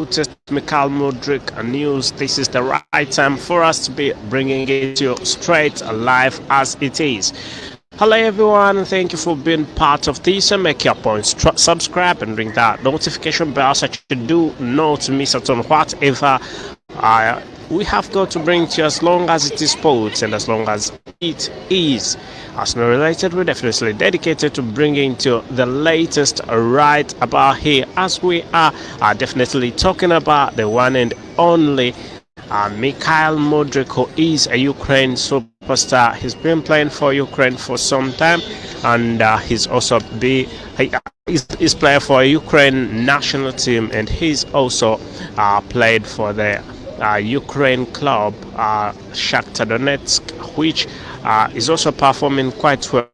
latest Mykhailo Mudryk news. This is the right time for us to be bringing it to you straight live as it is. Hello everyone, and thank you for being part of this. Make your points, subscribe and ring that notification bell so you do not miss out on whatever we have got to bring to you, as long as it is sports and as long as it is Arsenal related. We're definitely dedicated to bringing to the latest right about here, as we are definitely talking about the one and only Mykhailo Mudryk, who is a Ukraine superstar. He's been playing for Ukraine for some time, and he's also he's playing for a Ukraine national team, and he's also played for the Ukraine club Shakhtar Donetsk, which is also performing quite well.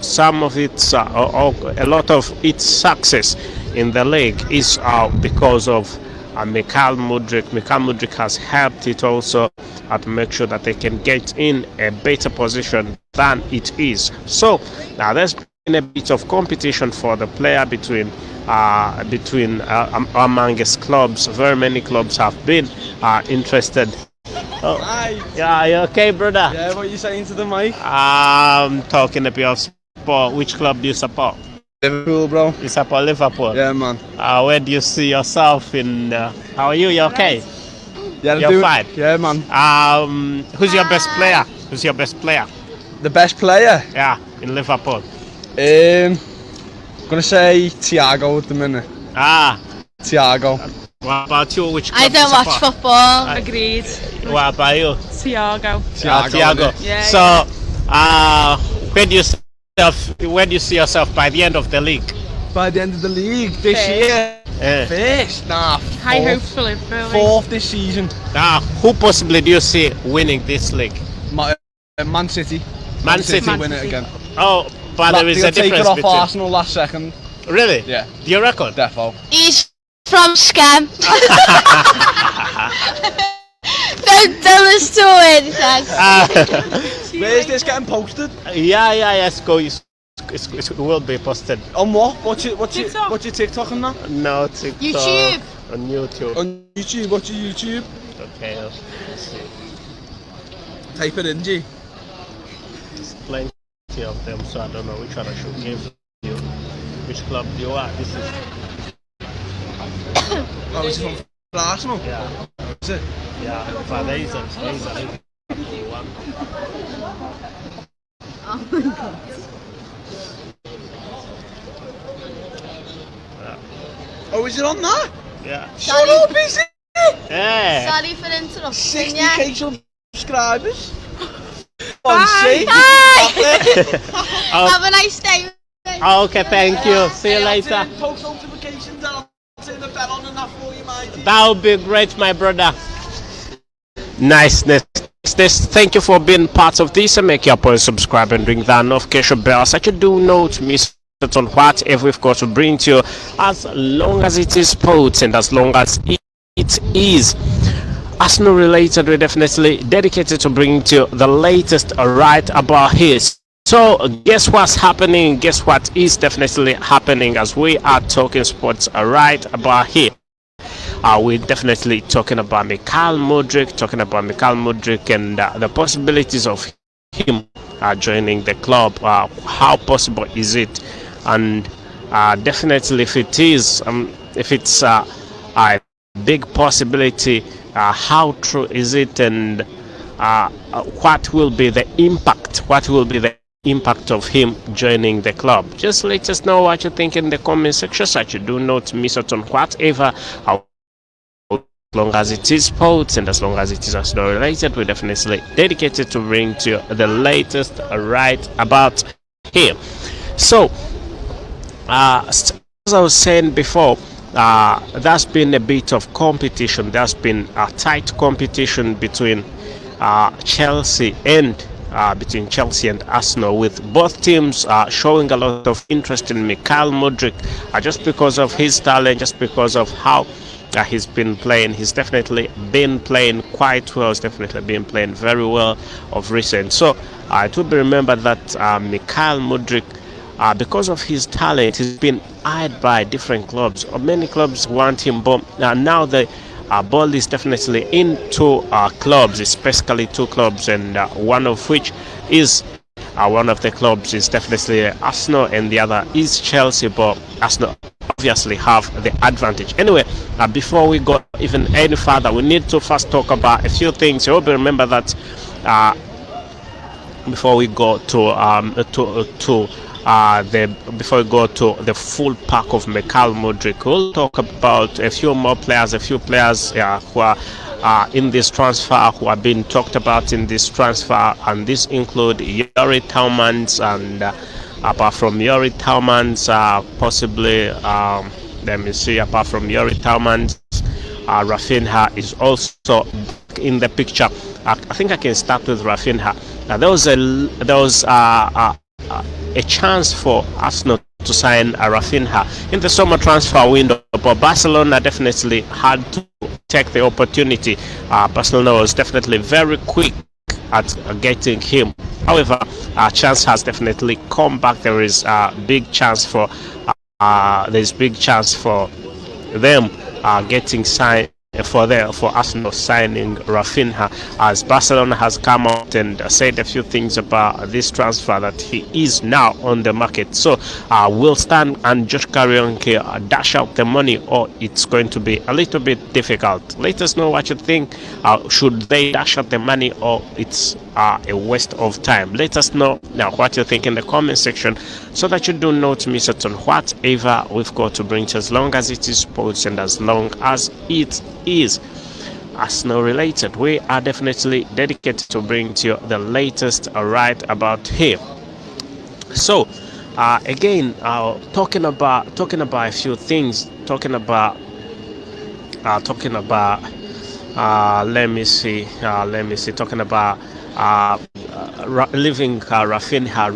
Some of its a lot of its success in the league is because of Mykhailo Mudryk. Mykhailo Mudryk has helped it also to make sure that they can get in a better position than it is. So now there's been a bit of competition for the player between among his clubs. Very many clubs have been interested. Oh, hi. Yeah, you okay, brother? Yeah, what are you saying to the mic? I'm talking a bit of sport. Which club do you support? Liverpool, bro. You support Liverpool? Yeah, man. Where do you see yourself in? How are you? You okay? Yeah, you're fine. Yeah, man. Who's your best player? Who's your best player? The best player? Yeah, in Liverpool. Gonna say Thiago at the minute. Thiago. What about you? Which club I don't do you watch support? football. Agreed. What about you? Thiago. Thiago. Yeah, So, where do you see yourself by the end of the league? By the end of the league this First. year. Yeah. First? Nah. High fourth. hopes for Liverpool. Fourth this season. Who possibly do you see winning this league? Man City. Man City. Win it again. Oh, but there is a They'll take difference it off between. Arsenal last second. Really? Yeah. Do you reckon? Defo. He's from Scam. Don't tell the story, thanks. Where's this getting posted? Yeah. It will be posted. On what? What's your TikTok on that? No, TikTok. YouTube. On YouTube. On YouTube. What's your YouTube? Okay, let's see. Type it in, G. There's plenty of them, so I don't know which one I should give you. Which club do you are? This is. Oh, is it from Arsenal? Yeah. Is it? Yeah. But there is a Liverpool one. Oh my god. Oh, is it on that? Yeah. Shut up, is it? Yeah. Sorry for interrupting 60k subscribers. Bye. Have a nice day. Okay, thank you. See you later. Post notifications and I'll turn the bell on and that for you, mate. That would be great, my brother. Niceness. Thank you for being part of this, and make your point, subscribe and ring that notification bell so you do not miss out on whatever we've got to bring to you, as long as it is sports and as long as it is Arsenal related. We're definitely dedicated to bringing to you the latest right about here. So guess what's happening? Guess what is definitely happening as we are talking sports right about here? We're definitely talking about Mykhailo Mudryk, and the possibilities of him joining the club. How possible is it? And definitely, if it's a big possibility, how true is it? And what will be the impact? What will be the impact of him joining the club? Just let us know what you think in the comment section so you do not miss out on whatever. As long as it is sports and as long as it is Arsenal related, we're definitely dedicated to bring to you the latest right about here. So as I was saying before, there's been a bit of competition. There's been a tight competition between Chelsea and Arsenal, with both teams showing a lot of interest in Mykhailo Mudryk, just because of his talent, just because of how he's been playing. He's definitely been playing quite well. He's definitely been playing very well of recent. So it will be remembered that Mykhailo Mudryk because of his talent, he's been eyed by different clubs. Many clubs want him, but now the ball is definitely into clubs, especially two clubs, and one of which is one of the clubs is definitely Arsenal, and the other is Chelsea. But Arsenal obviously have the advantage. Anyway, before we go even any further, we need to first talk about a few things. You hope you remember that before we go to the full pack of Mykhailo Mudryk, we'll talk about a few players who are in this transfer, who have been talked about in this transfer, and this include Yuri Tillmans, and apart from Yuri Tillmans, possibly let me see, apart from Yuri Tillmans, Rafinha is also in the picture. I think I can start with Rafinha. There was a chance for Arsenal to sign Rafinha in the summer transfer window, but Barcelona definitely had to take the opportunity. Barcelona was definitely very quick at getting him. However, a chance has definitely come back. There is a big chance for them getting signed, for Arsenal signing Rafinha, as Barcelona has come out and said a few things about this transfer, that he is now on the market. So will Stan and Josh Carrionke dash out the money, or it's going to be a little bit difficult? Let us know what you think. Should they dash out the money, or it's a waste of time? Let us know now what you think in the comment section, so that you do not miss out on whatever we've got to bring to, as long as it is sports and as long as it is Arsenal related. We are definitely dedicated to bring to you the latest right about him. So again, talking about a few things, talking about leaving Rafinha.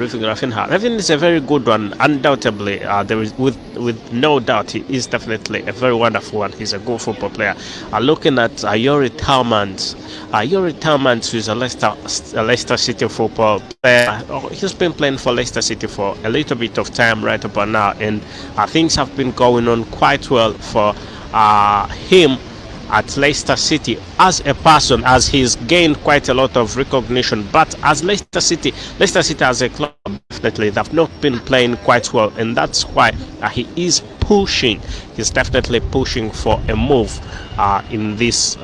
Rafinha is a very good one, undoubtedly. There is, with no doubt, he is definitely a very wonderful one. He's a good football player. Looking at Yuri Tillmans, who is a Leicester City football player. He's been playing for Leicester City for a little bit of time right about now, and things have been going on quite well for him at Leicester City as a person, as he's gained quite a lot of recognition. But as Leicester City as a club, definitely they've not been playing quite well, and that's why he is pushing. He's definitely pushing for a move in this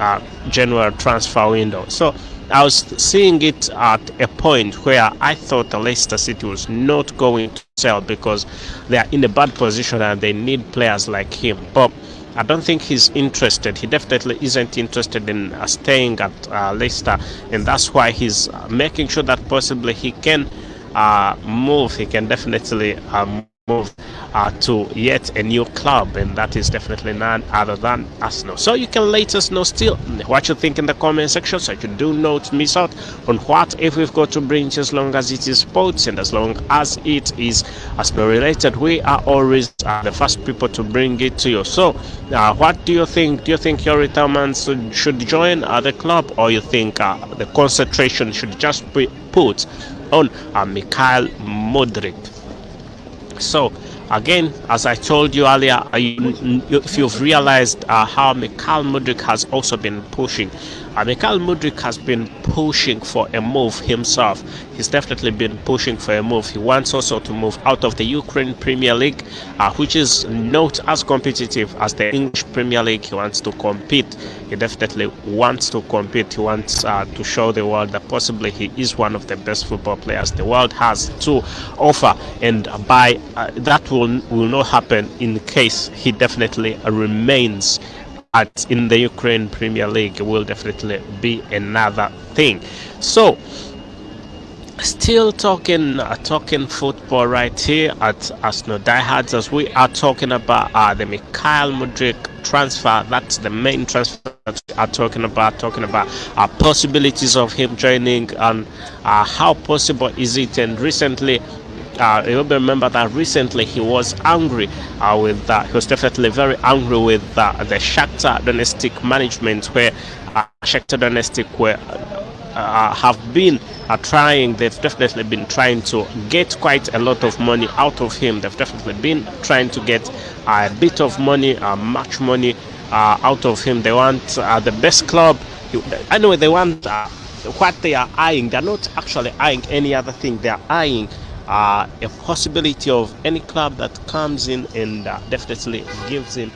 January transfer window. So I was seeing it at a point where I thought the Leicester City was not going to sell, because they are in a bad position and they need players like him. But I don't think he's interested. He definitely isn't interested in staying at Leicester, and that's why he's making sure that possibly he can move. He can definitely move to yet a new club, and that is definitely none other than Arsenal. So you can let us know still what you think in the comment section, so you do not miss out on what if we've got to bring, as long as it is sports and as long as it is Arsenal related. We are always the first people to bring it to you. So what do you think? Do you think Yuri Tillmans should join the club, or you think the concentration should just be put on Mykhailo Mudryk? So again, as I told you earlier, if you've realized how Mykhailo Mudryk has also been pushing, Mykhailo Mudryk has been pushing for a move himself. He's definitely been pushing for a move. He wants also to move out of the Ukraine Premier League, which is not as competitive as the English Premier League. He wants to compete. He definitely wants to compete. He wants to show the world that possibly he is one of the best football players the world has to offer, and by that will not happen in case he definitely remains in the Ukraine Premier League. It will definitely be another thing. So still talking football right here at Arsenal Diehards, as we are talking about the Mykhailo Mudryk transfer. That's the main transfer that we are talking about possibilities of him joining, and how possible is it. And recently, you remember that recently he was angry he was definitely very angry with the Shakhtar Donetsk management, where Shakhtar Donetsk were have been trying. They've definitely been trying to get quite a lot of money out of him. They've definitely been trying to get a bit of money, much money out of him. They want the best club. Anyway, they want what they are eyeing. They're not actually eyeing any other thing. They are eyeing a possibility of any club that comes in and definitely gives him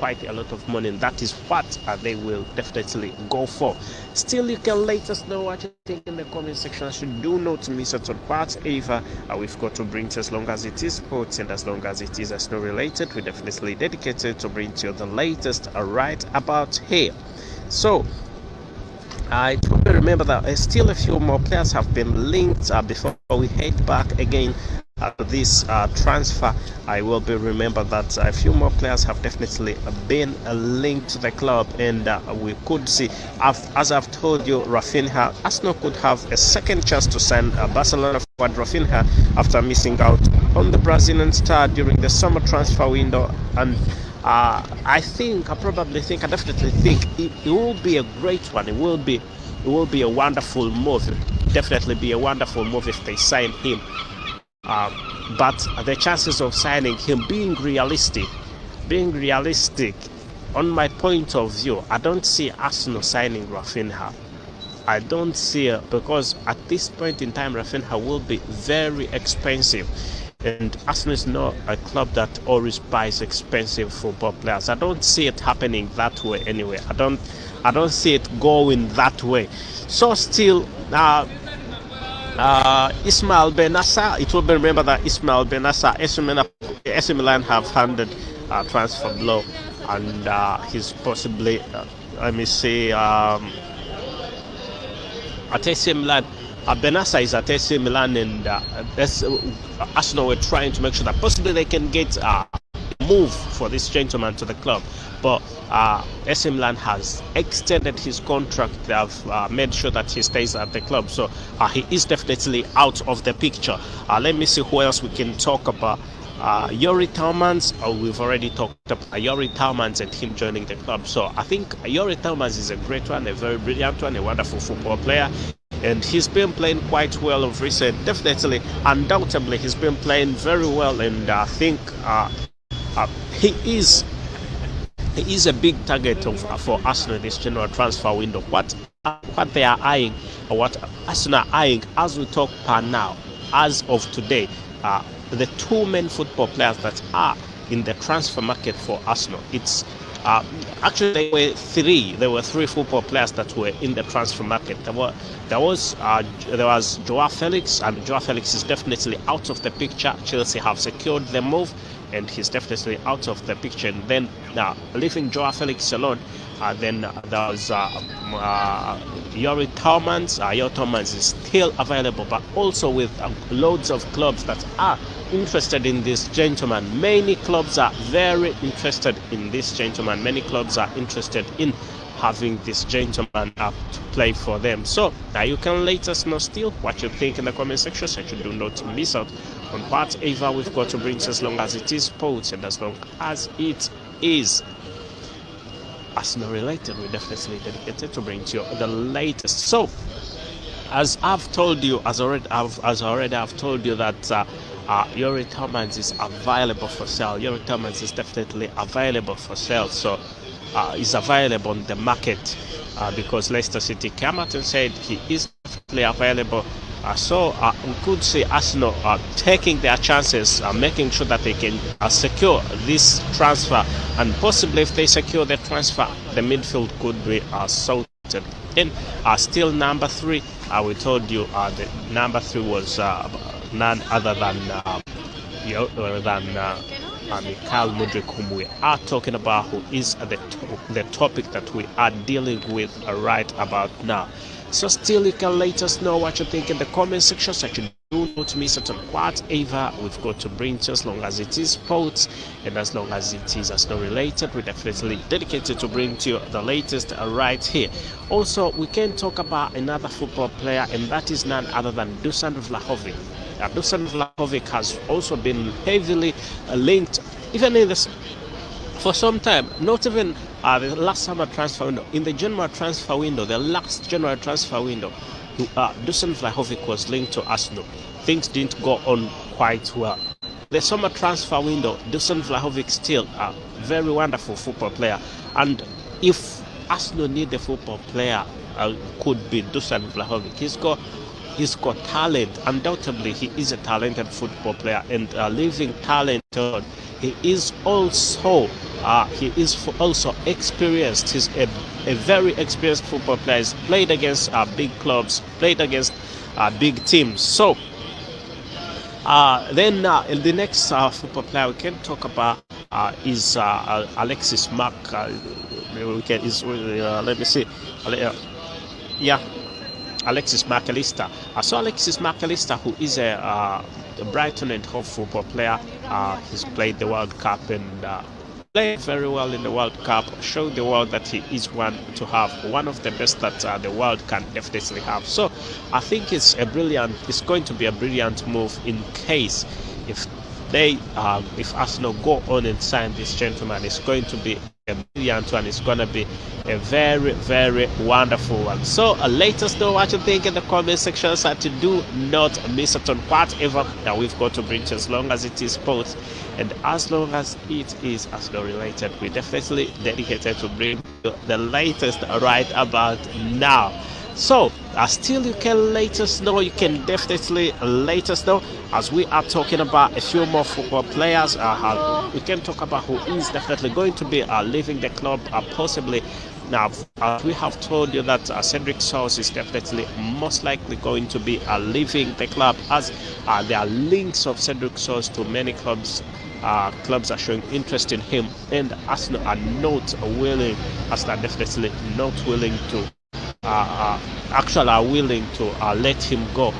quite a lot of money, and that is what they will definitely go for. Still, you can let us know what you think in the comment section. So do not miss out on whatever we've got to bring to, as long as it is sports and as long as it is Arsenal related. We're definitely dedicated to bring to you the latest right about here. So I totally remember that still a few more players have been linked before we head back again this transfer. I will be remember that a few more players have definitely been linked to the club, and we could see, as I've told you, Rafinha, Arsenal could have a second chance to sign Barcelona forward Rafinha after missing out on the Brazilian star during the summer transfer window. And I definitely think it will be a great one. It will be a wonderful move. Definitely be a wonderful move if they sign him. But the chances of signing him, being realistic, on my point of view, I don't see Arsenal signing Rafinha. I don't see it, because at this point in time, Rafinha will be very expensive. And Arsenal is not a club that always buys expensive football players. I don't see it happening that way anyway. I don't see it going that way. So still, Ismail Benassa, it will be remembered that Ismail Benassa, AC Milan have handed transfer blow, and he's possibly, let me see, at AC Milan. Benassa is at AC Milan, and Arsenal were trying to make sure that possibly they can get a move for this gentleman to the club. But AC Milan has extended his contract. They have made sure that he stays at the club. So he is definitely out of the picture. Let me see who else we can talk about. Yuri Tillmans, we've already talked about Yuri Tillmans and him joining the club. So I think Yuri Tillmans is a great one, a very brilliant one, a wonderful football player. And he's been playing quite well of recent. Definitely, undoubtedly, he's been playing very well, and I think he is a big target for Arsenal this general transfer window. What they are eyeing, or what Arsenal are eyeing as we talk now, as of today, the two main football players that are in the transfer market for Arsenal. It's actually there were three football players that were in the transfer market. There was Joao Felix, and Joao Felix is definitely out of the picture. Chelsea have secured the move, and he's definitely out of the picture. And then leaving Joao Felix alone, then there was Yuri Tillmans. Yuri Tillmans is still available, but also with loads of clubs that are interested in this gentleman. Many clubs are very interested in this gentleman. Many clubs are interested in having this gentleman to play for them. So you can let us know still what you think in the comment section, so you do not miss out on whatever we've got to bring, as long as it is sports and as long as it is Arsenal related. We're definitely dedicated to bring to you the latest. So as I've told you, as already I've told you that Yuri Tillmans is available for sale. Yuri Tillmans is definitely available for sale. So is available on the market because Leicester City came out and said he is definitely available. So we could see Arsenal taking their chances, making sure that they can secure this transfer, and possibly if they secure the transfer, the midfield could be sorted. And still number 3, we told you the number 3 was none other than Mykhailo Mudryk, whom we are talking about, who is the topic that we are dealing with right about now. So still, you can let us know what you think in the comment section, so you do not miss out on whatever we've got to bring to, as long as it is sports and as long as it is Arsenal related. We're definitely dedicated to bring to you the latest right here. Also, we can talk about another football player, and that is none other than Dusan Vlahovic. Dusan Vlahovic has also been heavily linked, even in this for some time. Not even the last summer transfer window, in the January transfer window, the last January transfer window, Dusan Vlahovic was linked to Arsenal. Things didn't go on quite well. The summer transfer window, Dusan Vlahovic still a very wonderful football player. And if Arsenal need a football player, could be Dusan Vlahovic. He's got talent. Undoubtedly, he is a talented football player, and leaving talent on, he is also experienced. He's a very experienced football player. He's played against big clubs, played against big teams. So then in the next football player we can talk about is Alexis Mac. Let me see. Alexis Mykhailo. So Alexis Mykhailo, who is a Brighton and Hove football player, he's played the World Cup and played very well in the World Cup, showed the world that he is one of the best that the world can definitely have. So I think it's going to be a brilliant move in case if Arsenal go on and sign this gentleman. It's going to be a brilliant one. It's going to be a very, very wonderful one. So let us know what you think in the comment section. So to do not miss out on whatever that we've got to bring to, as long as it is sports and as long as it is Arsenal related. We're definitely dedicated to bring you the latest right about now. So still you can let us know. You can definitely let us know as we are talking about a few more football players. We can talk about who is definitely going to be leaving the club possibly. Now, we have told you that Cedric Soares is definitely most likely going to be leaving the club, as there are links of Cedric Soares to many clubs. Clubs are showing interest in him, and Arsenal are not willing. Arsenal are definitely not willing to. Actually are willing to let him go.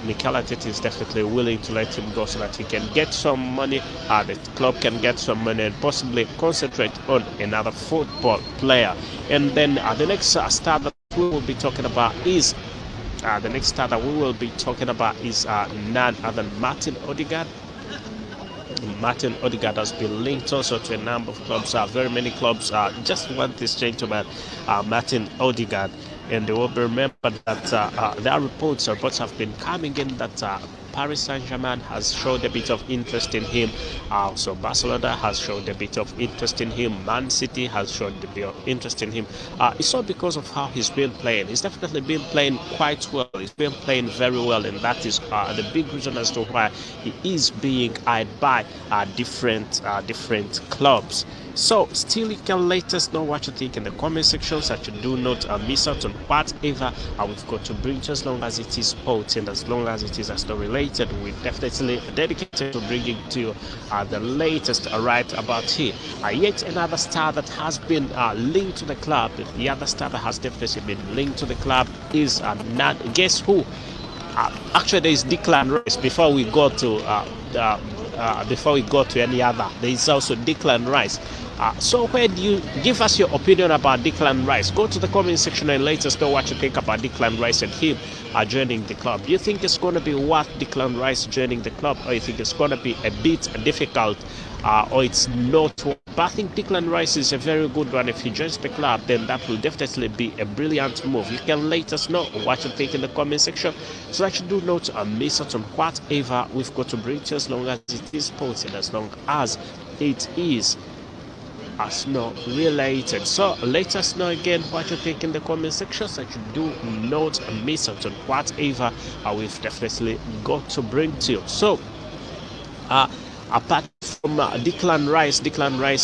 Mykhailo is definitely willing to let him go so that he can get some money, the club can get some money and possibly concentrate on another football player. And then the next star that we will be talking about is none other than Martin Odegaard. Martin Odegaard has been linked also to a number of clubs. Very many clubs just want this gentleman, Martin Odegaard. And they will remember that there are reports have been coming in that Paris Saint-Germain has showed a bit of interest in him. So Barcelona has showed a bit of interest in him. Man City has shown a bit of interest in him. It's all because of how he's been playing. He's definitely been playing quite well. He's been playing very well, and that is the big reason as to why he is being eyed by different clubs. So still you can let us know what you think in the comment section, so that you do not miss out on whatever we've got to bring to, as long as it is sports and as long as it is Arsenal related. We're definitely dedicated to bringing to you the latest right about here. Yet another star that has been linked to the club. The other star that has definitely been linked to the club is guess who? Actually, there is Declan Rice. Before we go to any other, there is also Declan Rice. So where do you give us your opinion about Declan Rice? Go to the comment section and let us know what you think about Declan Rice and him joining the club. Do you think it's going to be worth Declan Rice joining the club, or you think it's going to be a bit difficult, or it's not? But I think Declan Rice is a very good one. If he joins the club, then that will definitely be a brilliant move. You can let us know what you think in the comment section, so that you do not miss out on whatever we've got to bring to, as long as it is sports and as long as it is Arsenal related. So let us know again what you think in the comment section, so that you do not miss out on whatever we've definitely got to bring to you. So apart from Declan Rice,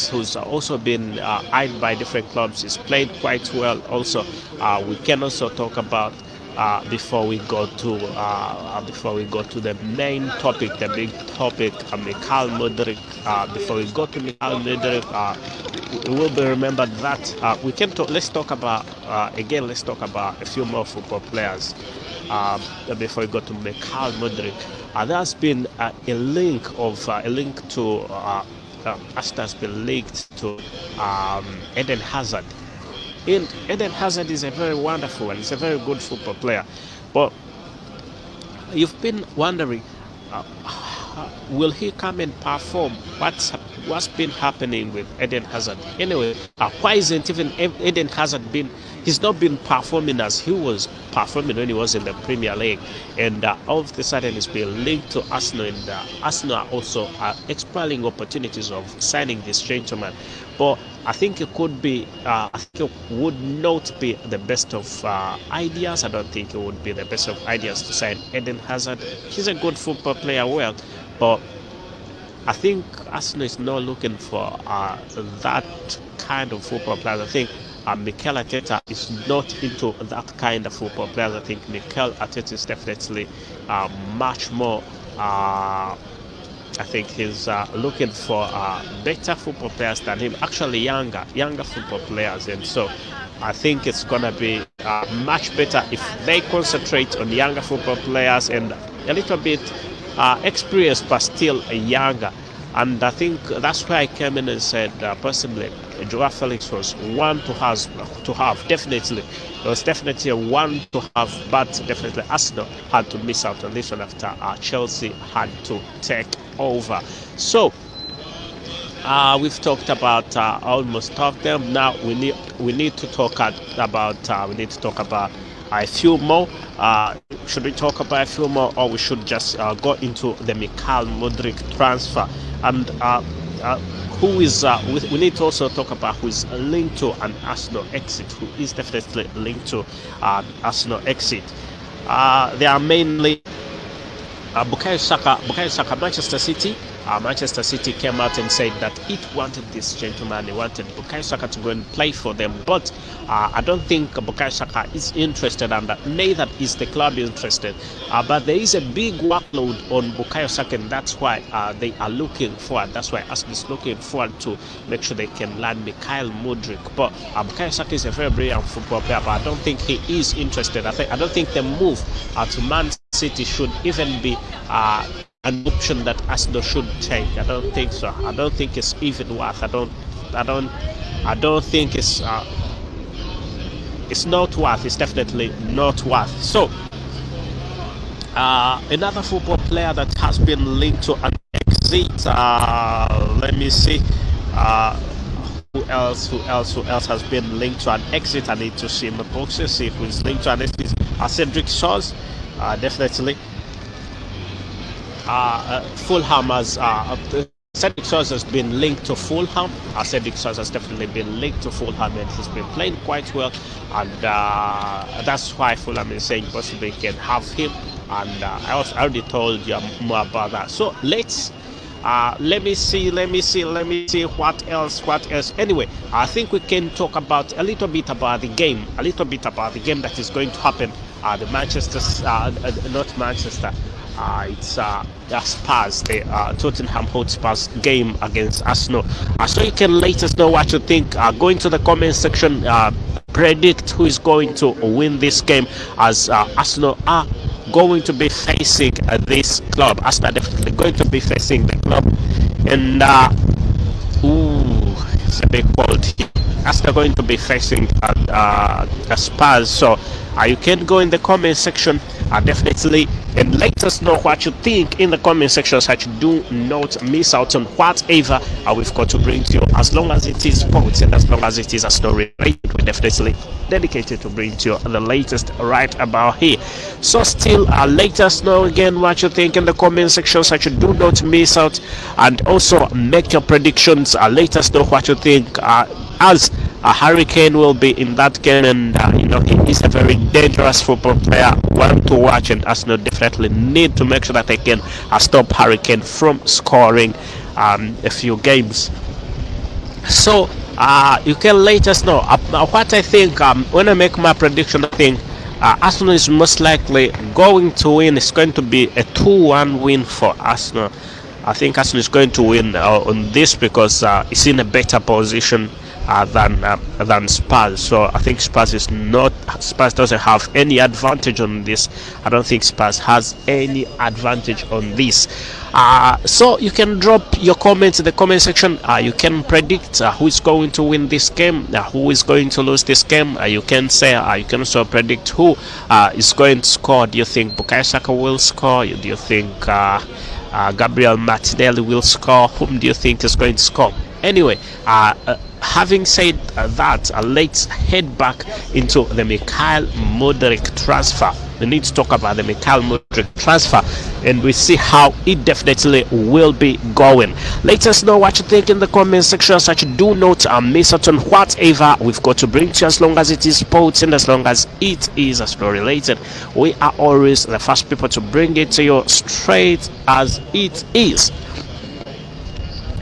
who's also been eyed by different clubs, he's played quite well. Also, we can also talk about before we go to the main topic, the big topic, Mykhailo Mudryk. Before we go to Mykhailo Mudryk, we will be remembered that we can talk. Let's talk about a few more football players. Before we go to Mykhailo Mudryk, there's been a link to Arsenal has been linked to Eden Hazard. And Eden Hazard is a very wonderful and it's a very good football player. But you've been wondering, will he come and perform? what's been happening with Eden Hazard. Anyway, why isn't even Eden Hazard been? He's not been performing as he was performing when he was in the Premier League, and all of a sudden he's been linked to Arsenal, and Arsenal are also exploring opportunities of signing this gentleman. But I think it could be, I think it would not be the best of ideas. I don't think it would be the best of ideas to sign Eden Hazard. He's a good football player, well, but I think Arsenal is not looking for that kind of football player. I think Mikel Arteta is not into that kind of football players. I think Mikel Arteta is definitely much more. I think he's looking for better football players than him. Actually, younger football players, and so I think it's gonna be much better if they concentrate on younger football players and a little bit experienced but still younger. And I think that's why I came in and said personally, Joao Felix was one to have. Definitely, it was definitely a one to have, but definitely Arsenal had to miss out on this one after Chelsea had to take over. So we've talked about almost all of them. Now we need to talk about a few more. Should we talk about a few more, or we should just go into the Mykhailo Mudryk transfer? And who is we need to also talk about who is linked to an Arsenal exit, who is definitely linked to Arsenal exit. They are mainly Bukayo Saka, Manchester City. Manchester City came out and said that it wanted this gentleman, they wanted Bukayo Saka to go and play for them, but I don't think Bukayo Saka is interested, and neither is the club interested. But there is a big workload on Bukayo Saka, and that's why they are looking forward. That's why Arsenal is looking forward to make sure they can land Mykhailo Mudryk. But Bukayo Saka is a very brilliant football player, but I don't think he is interested. I don't think the move to Man City should even be an option that Arsenal should take. I don't think so. I don't think it's even worth. I don't think it's not worth. It's definitely not worth. So another football player that has been linked to an exit. Let me see. Who else has been linked to an exit? I need to see in the boxes, see who is linked to an exit. Cedric Soares, definitely. Fulham has Cedric Soares has been linked to Fulham. Cedric Soares has definitely been linked to Fulham, and he's been playing quite well, and that's why Fulham is saying possibly can have him. And I already told you more about that. So let's let me see what else. Anyway, I think we can talk about a little bit about the game that is going to happen. The not Manchester. It's Spurs, the Tottenham Hotspurs game against Arsenal. So you can let us know what you think. Go into the comment section, predict who is going to win this game, as Arsenal are going to be facing this club. Arsenal are definitely going to be facing the club, and it's a bit cold here. Arsenal are going to be facing Spurs. So you can go in the comment section definitely and let us know what you think in the comment section, so that you do not miss out on whatever we've got to bring to you. As long as it is sports and as long as it is a story related, we're definitely dedicated to bring to you the latest right about here. So still let us know again what you think in the comment section, so that you do not miss out, and also make your predictions. Let us know what you think, as Harry Kane will be in that game, and he is a very dangerous football player, one to watch, and Arsenal definitely need to make sure that they can stop Harry Kane from scoring a few games. So you can let us know what I think. When I make my prediction, I think Arsenal is most likely going to win. It's going to be a 2-1 win for Arsenal. I think Arsenal is going to win on this because it's in a better position than Spurs. So I think Spurs doesn't have any advantage on this. I don't think Spurs has any advantage on this. So you can drop your comments in the comment section. You can predict who is going to win this game, who is going to lose this game. You can say you can also predict who is going to score. Do you think Bukayo Saka will score? Do you think Gabriel Martinelli will score. Whom do you think is going to score? Anyway, having said that, let's head back into the Mykhailo Mudryk transfer. We need to talk about the Mykhailo Mudryk transfer, and we see how it definitely will be going. Let us know what you think in the comment section. Such do not miss out on whatever we've got to bring to you, as long as it is sports and as long as it is Arsenal related. We are always the first people to bring it to you straight as it is.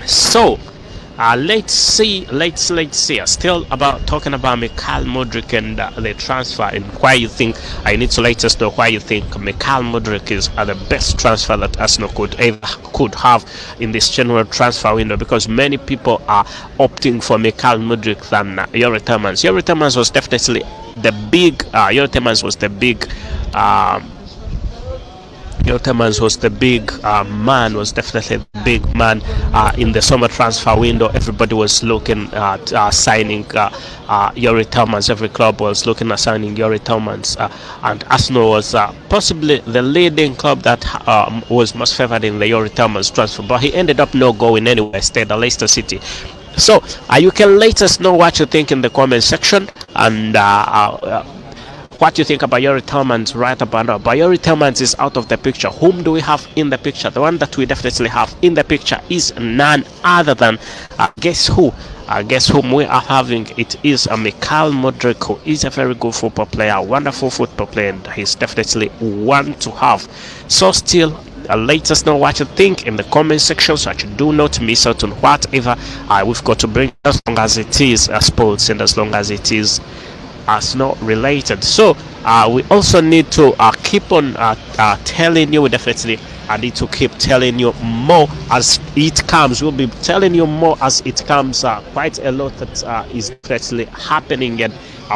So let's see. Still about talking about Mykhailo Mudryk and the transfer, and why you think. I need to let us know why you think Mykhailo Mudryk is the best transfer that Arsenal could have in this January transfer window, because many people are opting for Mykhailo Mudryk than Youri Tielemans. Youri Tielemans was definitely the big. Youri Tielemans was the big. Tielemans was the big man, was definitely the big man in the summer transfer window. Everybody was looking at signing Youri Tielemans. Every club was looking at signing Youri Tielemans, and Arsenal was possibly the leading club that was most favored in the Youri Tielemans transfer, but he ended up not going anywhere, stayed at Leicester City. So you can let us know what you think in the comment section, and what you think about Youri Tielemans right about now. But Youri Tielemans is out of the picture. Whom do we have in the picture? The one that we definitely have in the picture is none other than guess who? Guess whom we are having? It is Mykhailo Mudryk, who is a very good football player, wonderful football player, and he's definitely one to have. So still, let us know what you think in the comment section, so that you do not miss out on whatever we've got to bring, as long as it is sports and as long as it is Arsenal related. So we also need to keep on telling you. We definitely need to keep telling you more as it comes. We'll be telling you more as it comes. Quite a lot that is definitely happening, and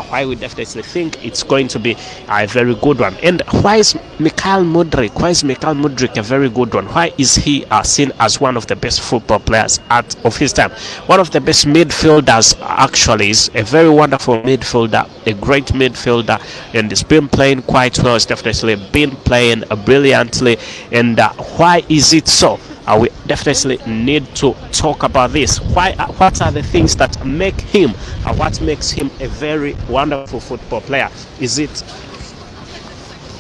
why we definitely think it's going to be a very good one. And why is Mykhailo Mudryk a very good one? Why is he seen as one of the best football players of his time? One of the best midfielders, actually. Is a very wonderful midfielder, a great midfielder, and he's been playing quite well. He's definitely been playing brilliantly. And why is it so? We definitely need to talk about this. What are the things that make him, what makes him a very wonderful football player?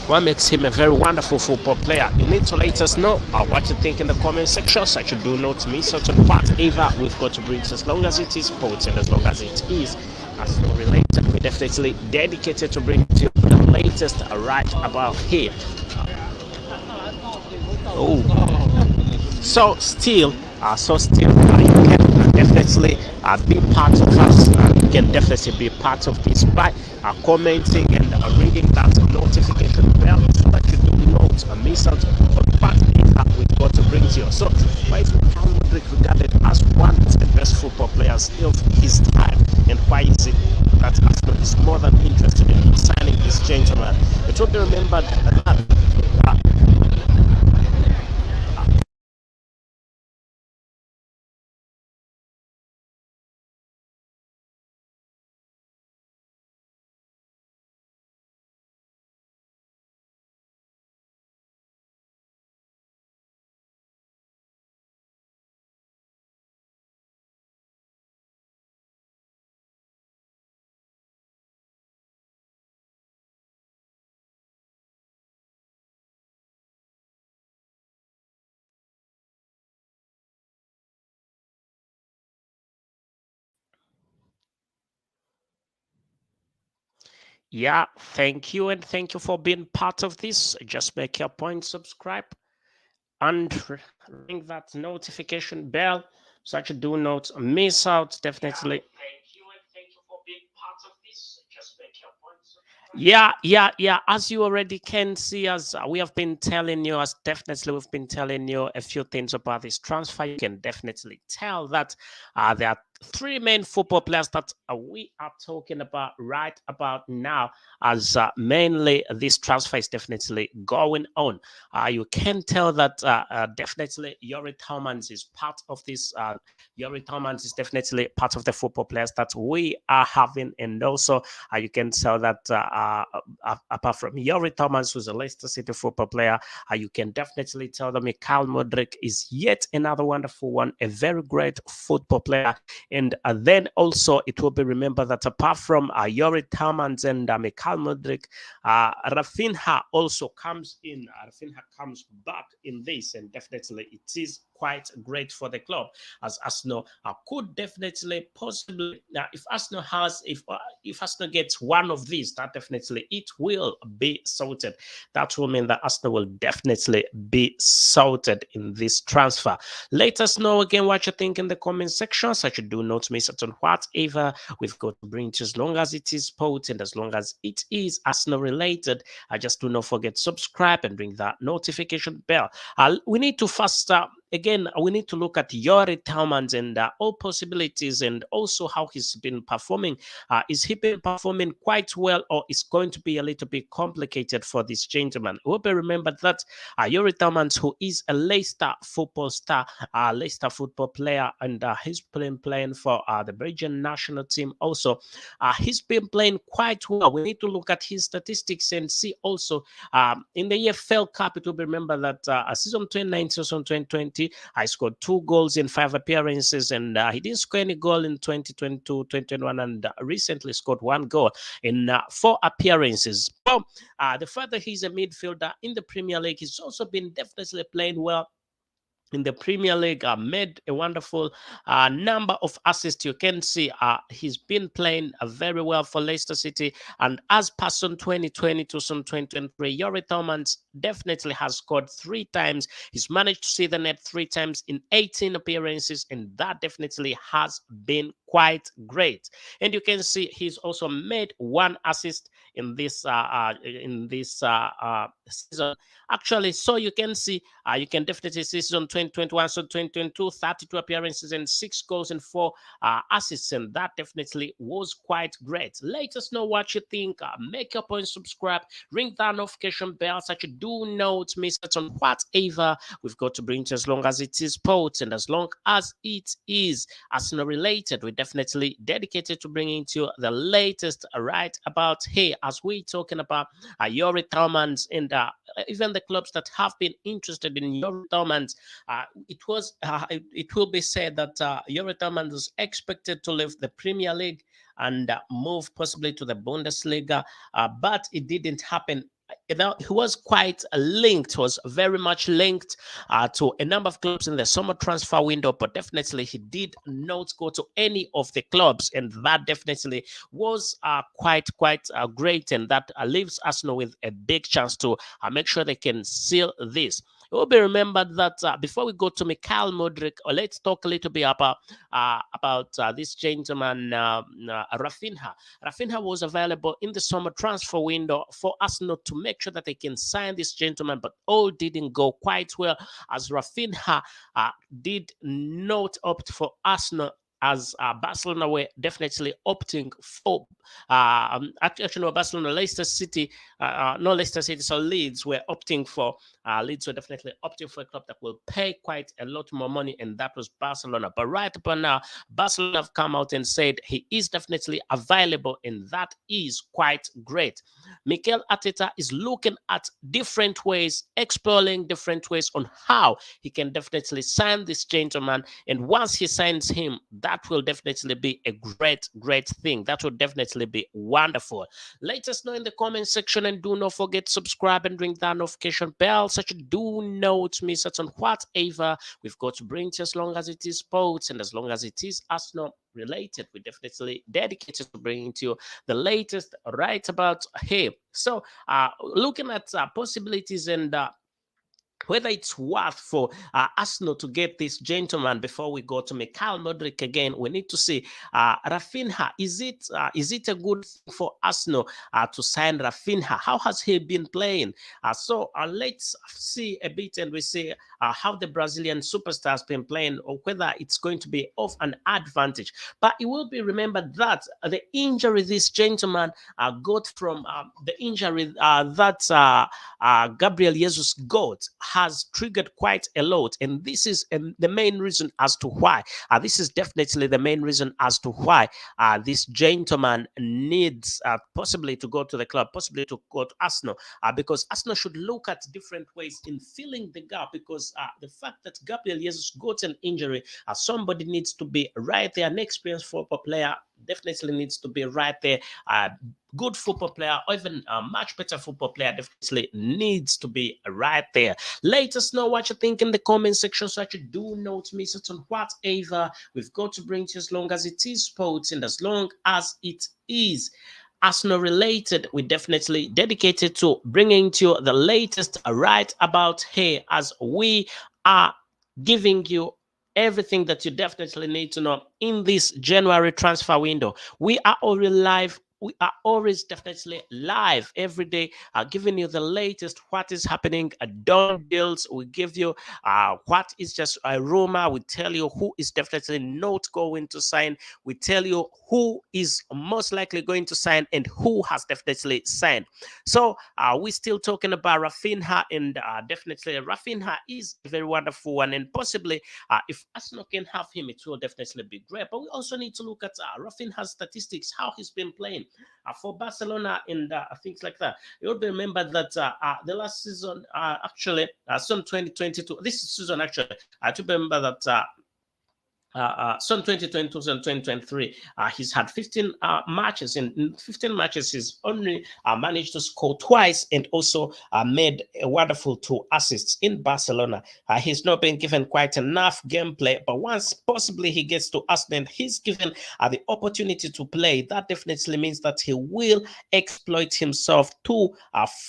What makes him a very wonderful football player? You need to let us know what you think in the comment section, so you do not miss out on whatever we've got to bring, as long as it is sports and as long as it is Arsenal related. We're definitely dedicated to bring to you the latest right about here. So still, you can definitely be part of us. You can definitely be part of this by commenting and ringing that notification bell, so that you do not miss out on what we've got to bring to you. So why is Mykhailo Mudryk regarded as one of the best football players of his time, and why is it that Arsenal is more than interested in signing this gentleman? It will be remembered that yeah, thank you, and thank you for being part of this. Just make your point, subscribe, and ring that notification bell, so that you do not miss out. Definitely. Thank you, and thank you for being part of this. Just make your point. Yeah. As you already can see, as we have been telling you, we've been telling you a few things about this transfer. You can definitely tell that there are three main football players that we are talking about right about now, as mainly this transfer is definitely going on. You can tell that definitely Yuri Tillmans is part of this. Yuri Tillmans is definitely part of the football players that we are having, and also you can tell that apart from Yuri Tillmans, who's a Leicester City football player, you can definitely tell that Mykhailo Mudryk is yet another wonderful one, a very great football player. And then also it will be remembered that apart from Yuri Tillmans and Mykhailo Mudryk, Rafinha also comes in. Rafinha comes back in this, and definitely it is quite great for the club, as Arsenal could definitely possibly if Arsenal has if Arsenal gets one of these, that definitely it will be sorted. That will mean that Arsenal will definitely be sorted in this transfer. Let us know again what you think in the comment section. Such do not miss out on whatever we've got to bring to, as long as it is sport and as long as it is Arsenal related. I just do not forget subscribe and ring that notification bell. We need to first again, we need to look at Yuri Tillmans and all possibilities, and also how he's been performing. Is he been performing quite well, or is going to be a little bit complicated for this gentleman? It will be remembered that Yuri Tillmans, who is a Leicester football star, Leicester football player, and he's been playing for the Belgian national team. Also, he's been playing quite well. We need to look at his statistics and see also in the EFL Cup. It will be remembered that season 2019, season 2020, I scored 2 goals in 5 appearances, and he didn't score any goal in 2022, 2021, and recently scored 1 goal in 4 appearances. Well, the fact that he's a midfielder in the Premier League, he's also been definitely playing well in the Premier League, made a wonderful number of assists. You can see he's been playing very well for Leicester City. And as per season 2020 to season 2023, Yuri Tillmans definitely has scored 3 times. He's managed to see the net 3 times in 18 appearances, and that definitely has been quite great. And you can see he's also made 1 assist in this season. Actually, so you can see you can definitely see season 2021, so 2022, 32 appearances and 6 goals and 4 assists, and that definitely was quite great. Let us know what you think. Make your point, subscribe, ring that notification bell so you do not miss out on whatever we've got to bring to, as long as it is sports and as long as it is Arsenal related. We're definitely dedicated to bringing to you the latest right about here, as we're talking about Yuri Tillmans and even the clubs that have been interested in Yuri Tillmans. It will be said that Yuri Tillmans is expected to leave the Premier League and move possibly to the Bundesliga, but it didn't happen. He was quite linked, was very much linked to a number of clubs in the summer transfer window, but definitely he did not go to any of the clubs, and that definitely was quite great, and that leaves Arsenal with a big chance to make sure they can seal this. It will be remembered that before we go to Mykhailo Mudryk, let's talk a little bit about this gentleman, Rafinha. Rafinha was available in the summer transfer window for Arsenal to make sure that they can sign this gentleman, but all didn't go quite well, as Rafinha did not opt for Arsenal, as Barcelona were definitely opting for actually no, Barcelona, Leicester City, no, Leicester City, so Leeds were opting for Leeds were definitely opting for a club that will pay quite a lot more money, and that was Barcelona. But right up now, Barcelona have come out and said he is definitely available, and that is quite great. Mikel Arteta is looking at different ways, exploring different ways on how he can definitely sign this gentleman, and once he signs him, that will definitely be a great thing. That will definitely be wonderful. Let us know in the comment section, and do not forget subscribe and ring that notification bell so you do not miss out on whatever we've got to bring to you, as long as it is sports and as long as it is Arsenal related. We're definitely dedicated to bringing to you the latest right about here. So looking at possibilities and whether it's worth for Arsenal to get this gentleman. Before we go to Mykhailo Mudryk again, we need to see Rafinha. Is it a good thing for Arsenal to sign Rafinha? How has he been playing? So let's see a bit and we see how the Brazilian superstar has been playing, or whether it's going to be of an advantage. But it will be remembered that the injury this gentleman got from the injury that Gabriel Jesus got has triggered quite a lot, and this is the main reason as to why. This is definitely the main reason as to why this gentleman needs possibly to go to the club, possibly to go to Arsenal, because Arsenal should look at different ways in filling the gap. Because the fact that Gabriel Jesus got an injury, somebody needs to be right there. An experienced football player definitely needs to be right there. Good football player, or even a much better football player, definitely needs to be right there. Let us know what you think in the comment section, so that you do not miss it on whatever we've got to bring to you, as long as it is sports and as long as it is Arsenal related. We definitely dedicated to bringing to you the latest right about here, as we are giving you everything that you definitely need to know in this January transfer window. We are already live. We are always definitely live every day, giving you the latest, what is happening, done deals. We give you what is just a rumor. We tell you who is definitely not going to sign. We tell you who is most likely going to sign and who has definitely signed. So we're still talking about Rafinha, and definitely Rafinha is a very wonderful one, and possibly if Arsenal can have him, it will definitely be great. But we also need to look at Rafinha's statistics, how he's been playing for Barcelona and things like that. You would remember that the last season, actually, some 2022, this season actually, I do remember that so in 2022 and 2023, he's had 15 matches. In 15 matches, he's only managed to score twice and also made a wonderful 2 assists in Barcelona. He's not been given quite enough gameplay, but once possibly he gets to Arsenal and he's given the opportunity to play, that definitely means that he will exploit himself to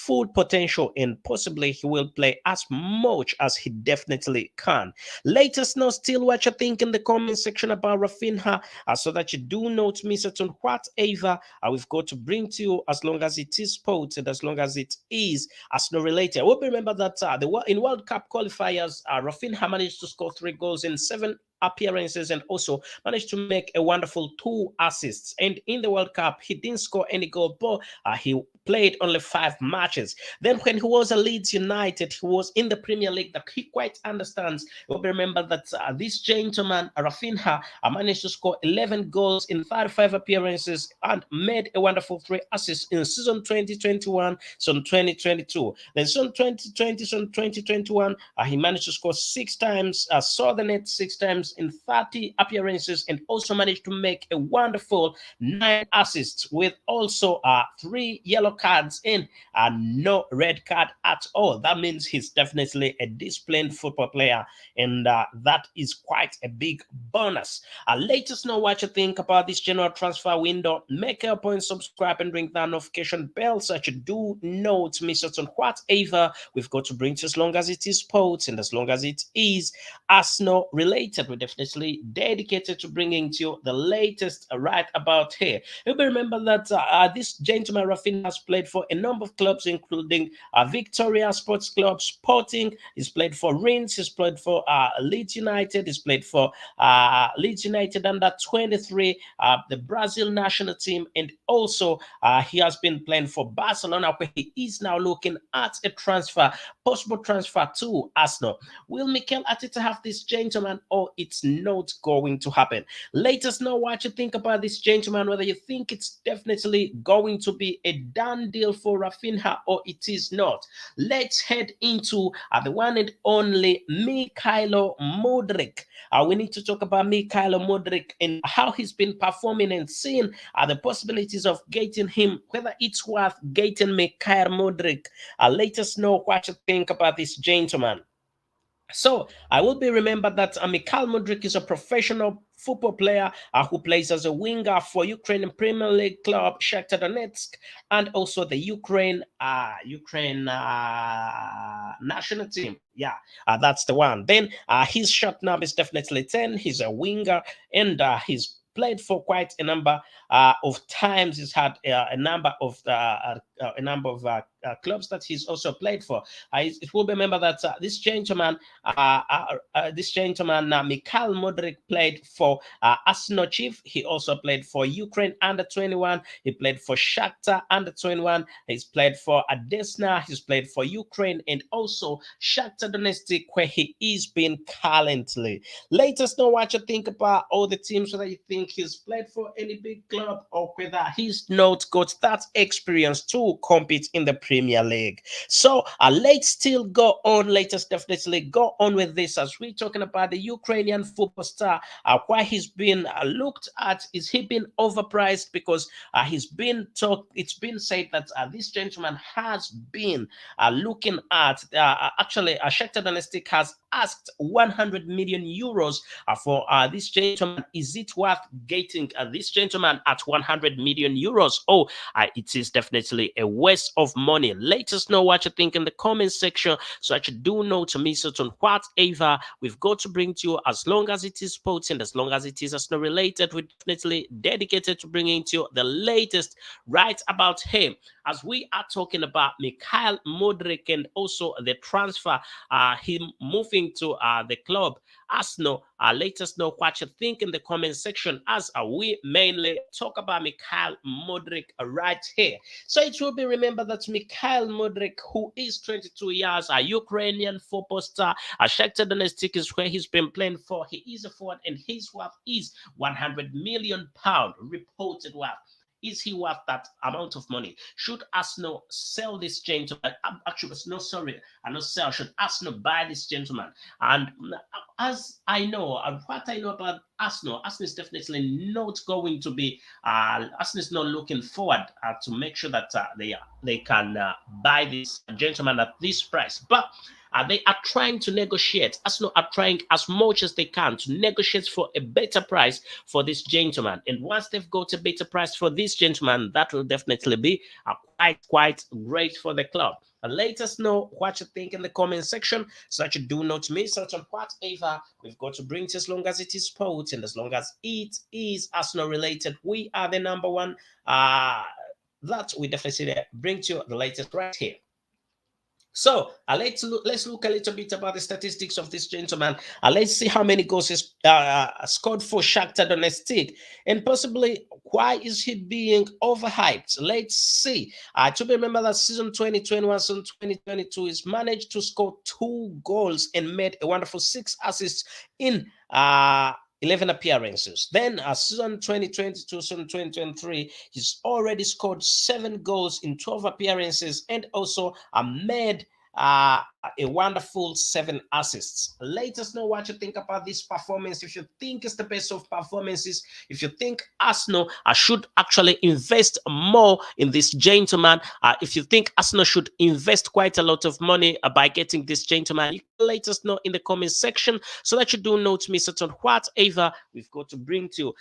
full potential, and possibly he will play as much as he definitely can. Let us know still what you think in the comment section about Rafinha, so that you do not miss it on whatever we've got to bring to you, as long as it is sports and as long as it is Arsenal related. We'll remember that in World Cup qualifiers, Rafinha managed to score 3 goals in 7 appearances and also managed to make a wonderful 2 assists. And in the World Cup, he didn't score any goal, but he played only 5 matches. Then when he was at Leeds United, he was in the Premier League that he quite understands. You'll remember that this gentleman, Rafinha, managed to score 11 goals in 35 appearances and made a wonderful 3 assists in season 2021, season 2022. Then season 2020, season 2021, he managed to score 6 times, saw the net 6 times in 30 appearances, and also managed to make a wonderful 9 assists with also 3 yellow cards and no red card at all. That means he's definitely a disciplined football player, and that is quite a big bonus. Let us know what you think about this general transfer window. Make a point, subscribe, and ring that notification bell so that you do not miss out on whatever we've got to bring to, as long as it is sports and as long as it is Arsenal related. We're definitely dedicated to bringing to you the latest right about here. You'll remember that this gentleman Rafinha has played for a number of clubs, including Victoria Sports Club, Sporting. He's played for Rennes. He's played for Leeds United. He's played for Leeds United under 23, the Brazil national team, and also he has been playing for Barcelona, where he is now looking at a transfer, possible transfer to Arsenal. Will Mikel Arteta have this gentleman, or it's not going to happen? Let us know what you think about this gentleman, whether you think it's definitely going to be a done deal for Rafinha or it is not. Let's head into the one and only Mykhailo Mudryk. We need to talk about Mykhailo Mudryk and how he's been performing, and seeing the possibilities of getting him, whether it's worth getting Mykhailo Mudryk. Let us know what you think about this gentleman. So I will be remembered that Mykhailo Mudryk is a professional football player who plays as a winger for Ukrainian Premier League club Shakhtar Donetsk, and also the Ukraine national team. Yeah, that's the one. Then his shot number is definitely 10. He's a winger, and he's played for quite a number of times. He's had a number of clubs that he's also played for. It will be remembered that this gentleman, Mykhailo Mudryk, played for Arsenal Chief. He also played for Ukraine under 21. He played for Shakhtar under 21. He's played for Adesna. He's played for Ukraine and also Shakhtar Donetsk, where he is being currently. Let us know what you think about all the teams, whether you think he's played for any big club or whether he's not got that experience to compete in the Premier League. So let's still go on. Let us definitely go on with this as we're talking about the Ukrainian football star. Why he's been looked at, is he been overpriced? Because it's been said that this gentleman has been looking at Shakhtar Donetsk has asked 100 million euros for this gentleman. Is it worth getting this gentleman at 100 million euros? Oh, it is definitely a waste of money. Let us know what you think in the comment section, so that you do know to miss out on whatever we've got to bring to you. As long as it is sports and as long as it is Arsenal related, we're definitely dedicated to bringing to you the latest right about him. As we are talking about Mykhailo Mudryk and also the transfer, him moving to the club Arsenal. Let us know what you think in the comment section, as we mainly talk about Mykhailo Mudryk right here. So it will be remembered that Mykhailo Mudryk, who is 22 years, a Ukrainian football star, Shakhtar Donetsk is where he's been playing for. He is a forward, and his worth is £100 million reported worth. Is he worth that amount of money? Should Arsenal sell this gentleman? Actually, no, sorry, not sell. Should Arsenal buy this gentleman? And as I know, what I know about Arsenal is definitely not going to be. Arsenal is not looking forward to make sure that they can buy this gentleman at this price, but. They are trying to negotiate. Arsenal are trying as much as they can to negotiate for a better price for this gentleman. And once they've got a better price for this gentleman, that will definitely be quite great for the club. Let us know what you think in the comment section, so that you do not miss out on whatever we've got to bring to, as long as it is sports and as long as it is Arsenal related. We are the number one that we definitely bring to you the latest right here. So let's look a little bit about the statistics of this gentleman. Let's see how many goals he's scored for Shakhtar Donetsk, and possibly why is he being overhyped. Let's see. To remember that season 2021, season 2022, he's managed to score 2 goals and made a wonderful 6 assists in 11 appearances. Then season 2022, season 2023, he's already scored 7 goals in 12 appearances and also made a wonderful 7 assists. Let us know what you think about this performance. If you think it's the best of performances, if you think Arsenal should actually invest more in this gentleman, if you think Arsenal should invest quite a lot of money by getting this gentleman, you can let us know in the comment section, so that you do not miss out on whatever we've got to bring to you,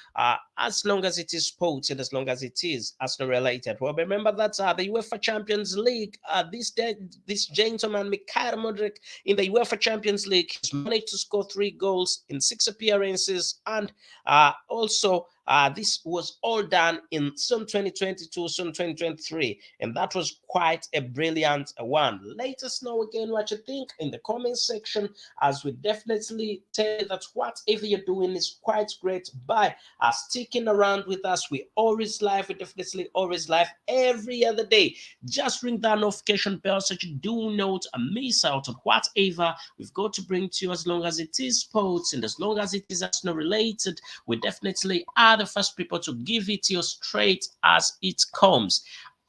as long as it is sports and as long as it is Arsenal related. Well, remember that the UEFA Champions League, this gentleman Mykhailo Mudryk, in the UEFA Champions League, he's managed to score 3 goals in 6 appearances, and also this was all done in some 2022, some 2023, and that was quite a brilliant one. Let us know again what you think in the comment section, as we definitely tell you that whatever you're doing is quite great by sticking around with us. We always live, we definitely always live every other day. Just ring that notification bell so you do not miss out on whatever we've got to bring to you, as long as it is sports and as long as it is Arsenal related. We definitely are the first people to give it to you straight as it comes.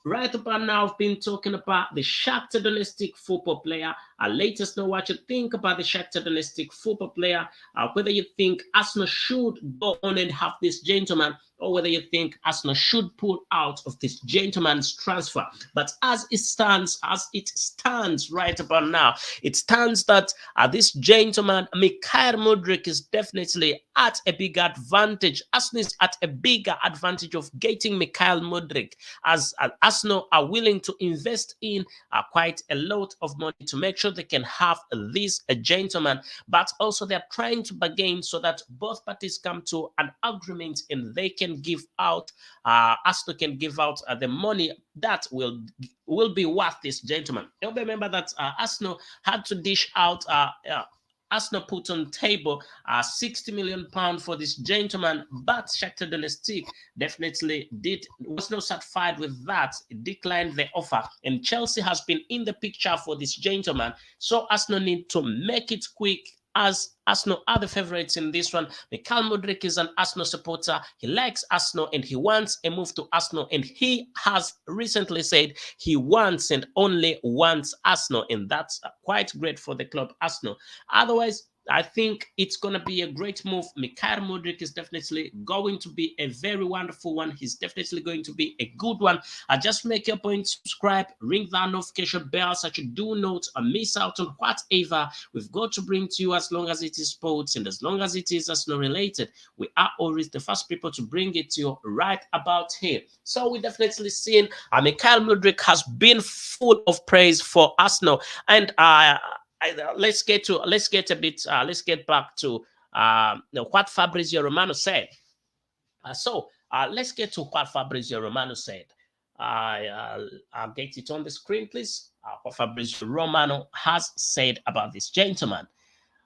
Right about now, I've been talking about the Shakhtar Donetsk football player Let us know what you think about the Shakhtar Donetsk football player, whether you think Arsenal should go on and have this gentleman, or whether you think Arsenal should pull out of this gentleman's transfer. But as it stands right about now, it stands that this gentleman, Mykhailo Mudryk, is definitely at a bigger advantage. Arsenal is at a bigger advantage of getting Mykhailo Mudryk, as Arsenal are willing to invest in quite a lot of money to make sure they can have this gentleman, but also they're trying to bargain so that both parties come to an agreement and they can give out, Arsenal can give out the money that will be worth this gentleman. You'll remember that Arsenal had to dish out Arsenal put on table £60 million for this gentleman, but Shakhtar Donetsk definitely was not satisfied with that. It declined the offer, and Chelsea has been in the picture for this gentleman. So Arsenal need to make it quick, as Arsenal are the favorites in this one. Mykhailo Mudryk is an Arsenal supporter. He likes Arsenal and he wants a move to Arsenal. And he has recently said he wants and only wants Arsenal. And that's quite great for the club Arsenal. Otherwise, I think it's going to be a great move. Mykhailo Mudryk is definitely going to be a very wonderful one. He's definitely going to be a good one. Just make your point, subscribe, ring that notification bell so that you do not miss out on whatever we've got to bring to you, as long as it is sports and as long as it is Arsenal related. We are always the first people to bring it to you right about here. So we definitely seen Mykhailo Mudryk has been full of praise for Arsenal, and let's get back to what Fabrizio Romano said. Let's get to what Fabrizio Romano said. I'll get it on the screen, please. What Fabrizio Romano has said about this gentleman.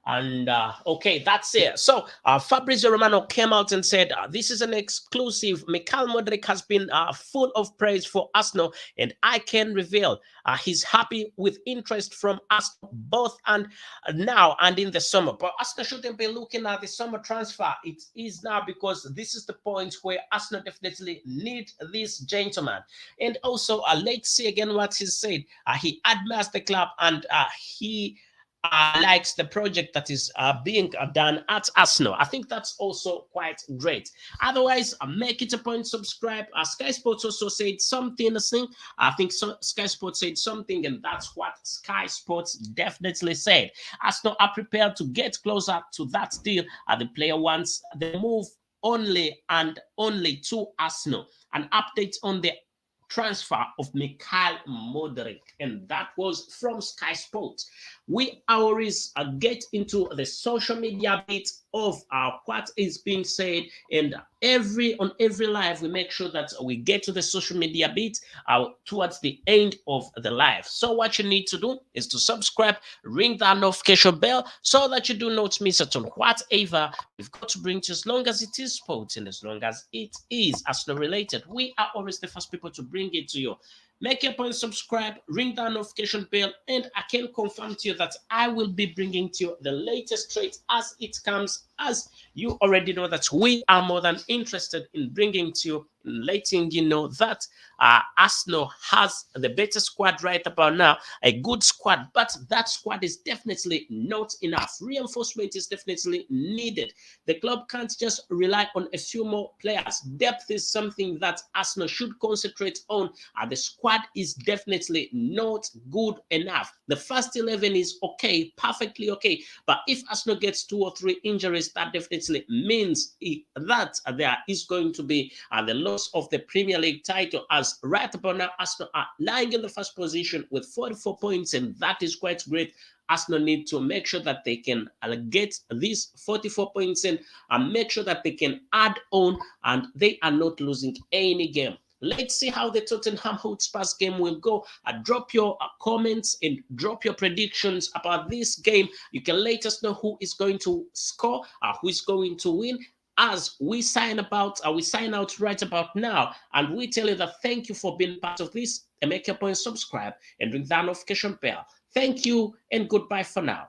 And okay, that's it. So Fabrizio Romano came out and said, this is an exclusive. Mykhailo Mudryk has been full of praise for Arsenal, and I can reveal he's happy with interest from Arsenal both and now and in the summer. But Arsenal shouldn't be looking at the summer transfer. It is now, because this is the point where Arsenal definitely need this gentleman. And also, let's see again what he said. He admires the club, and he likes the project that is being done at Arsenal. I think that's also quite great. Otherwise, make it a point, subscribe. Sky Sports also said something. I think Sky Sports said something, and that's what Sky Sports definitely said. Arsenal are prepared to get closer to that deal. The player wants the move only and only to Arsenal. An update on the transfer of Mykhailo Mudryk, and that was from Sky Sports. We always get into the social media bit of what is being said, and on every live we make sure that we get to the social media bit towards the end of the live. So what you need to do is to subscribe, ring that notification bell so that you do not miss out on whatever we've got to bring to you, as long as it is sports and as long as it is Arsenal related. We are always the first people to bring it to you. Make your point, subscribe, ring that notification bell, and I can confirm to you that I will be bringing to you the latest trades as it comes. As you already know that we are more than interested in bringing to you, letting you know that Arsenal has the better squad right about now, a good squad, but that squad is definitely not enough. Reinforcement is definitely needed. The club can't just rely on a few more players. Depth is something that Arsenal should concentrate on. The squad is definitely not good enough. The first 11 is okay, perfectly okay, but if Arsenal gets 2 or 3 injuries, that definitely means that there is going to be the loss of the Premier League title, as right about now Arsenal are lying in the first position with 44 points, and that is quite great. Arsenal need to make sure that they can get these 44 points in and make sure that they can add on and they are not losing any game. Let's see how the Tottenham Hotspur's game will go. Drop your comments and drop your predictions about this game. You can let us know who is going to score, who is going to win, as we sign out right about now, and we tell you that thank you for being part of this, and make your point, subscribe, and ring that notification bell. Thank you and goodbye for now.